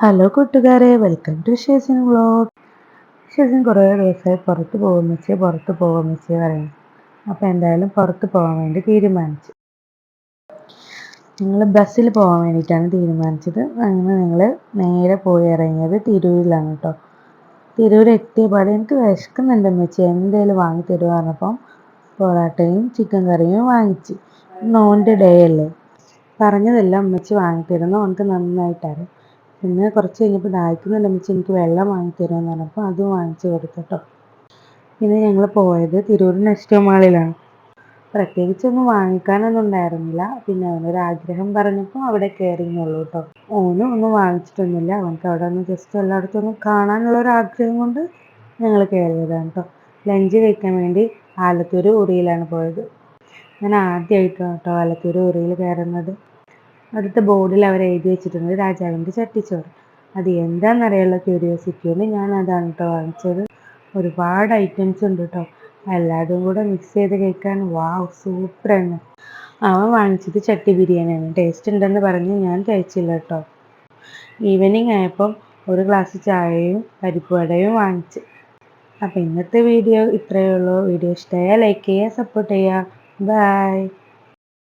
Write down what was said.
Hello കൂട്ടുകാരെ, welcome to ഷേസിൻ vlog. ഷേസിൻ കുറേ ദിവസമായി പുറത്ത് പോകുമെച്ചേ പറയുന്നു. അപ്പോൾ എന്തായാലും പുറത്ത് പോകാൻ വേണ്ടി തീരുമാനിച്ചു. ഞങ്ങൾ ബസ്സിൽ പോകാൻ വേണ്ടിയിട്ടാണ് തീരുമാനിച്ചത്. അങ്ങനെ ഞങ്ങൾ നേരെ പോയി ഇറങ്ങിയത് തിരൂരിലാണ് കേട്ടോ. തിരൂർ എത്തിയപാടെ എനിക്ക് വിശക്കുന്നുണ്ട് ഉമ്മച്ചി, എന്തെങ്കിലും വാങ്ങി തരുമെന്ന് പറഞ്ഞപ്പം പൊറാട്ടയും ചിക്കൻ കറിയും വാങ്ങിച്ചു. നോൻ്റെ ഡേ അല്ലേ, പറഞ്ഞതെല്ലാം ഉമ്മച്ചി വാങ്ങിത്തരുന്നു. അവൾക്ക് നന്നായിട്ടറിയാം. പിന്നെ കുറച്ച് കഴിഞ്ഞപ്പോൾ ദാഹിക്കുന്നുണ്ട് ഉമ്മച്ചി, എനിക്ക് വെള്ളം വാങ്ങിത്തരുമെന്ന് പറഞ്ഞപ്പോൾ അതും വാങ്ങിച്ചു കൊടുത്തു കേട്ടോ. പിന്നെ ഞങ്ങൾ പോയത് തിരൂർ നെക്സ്റ്റ് മാളിലാണ്. പ്രത്യേകിച്ചൊന്നും വാങ്ങിക്കാനൊന്നും ഉണ്ടായിരുന്നില്ല. പിന്നെ അവനൊരാഗ്രഹം പറഞ്ഞപ്പോൾ അവിടെ കയറിയെന്നുള്ളൂ കേട്ടോ. ഓനും ഒന്നും വാങ്ങിച്ചിട്ടൊന്നുമില്ല. അവനക്ക് അവിടെ ഒന്ന് ജസ്റ്റ് എല്ലായിടത്തും ഒന്ന് കാണാനുള്ളൊരാഗ്രഹം കൊണ്ട് ഞങ്ങൾ കയറിയതാണ് കേട്ടോ. ലഞ്ച് കഴിക്കാൻ വേണ്ടി ആലത്തൂർ ഉറിയിലാണ് പോയത്. ഞാൻ ആദ്യമായിട്ടാണ് കേട്ടോ ആലത്തൂർ ഉറിയിൽ കയറുന്നത്. അടുത്ത ബോർഡിൽ അവർ എഴുതി വെച്ചിട്ടുണ്ട് രാജാവിൻ്റെ ചട്ടിച്ചോറ്. അത് എന്താണെന്നറിയാനുള്ള ക്യൂരിയോസിറ്റി കൊണ്ട് ഞാൻ അതാണ് കേട്ടോ വാങ്ങിച്ചത്. ഒരുപാട് ഐറ്റംസ് ഉണ്ട് കേട്ടോ, എല്ലാവരും കൂടെ മിക്സ് ചെയ്ത് കഴിക്കാൻ വാവ് സൂപ്പറാണ്. അവൻ വാങ്ങിച്ചത് ചട്ടി ബിരിയാണിയാണ്. ടേസ്റ്റ് ഉണ്ടെന്ന് പറഞ്ഞ് ഞാൻ കഴിച്ചില്ല കേട്ടോ. ഈവനിങ് ആയപ്പം ഒരു ഗ്ലാസ് ചായയും പരിപ്പ് വടയും വാങ്ങിച്ച്. അപ്പോൾ ഇന്നത്തെ വീഡിയോ ഇത്രയേ ഉള്ളൂ. വീഡിയോ ഇഷ്ടമായാൽ ലൈക്ക് ചെയ്യുക, സപ്പോർട്ട് ചെയ്യുക. ബൈ.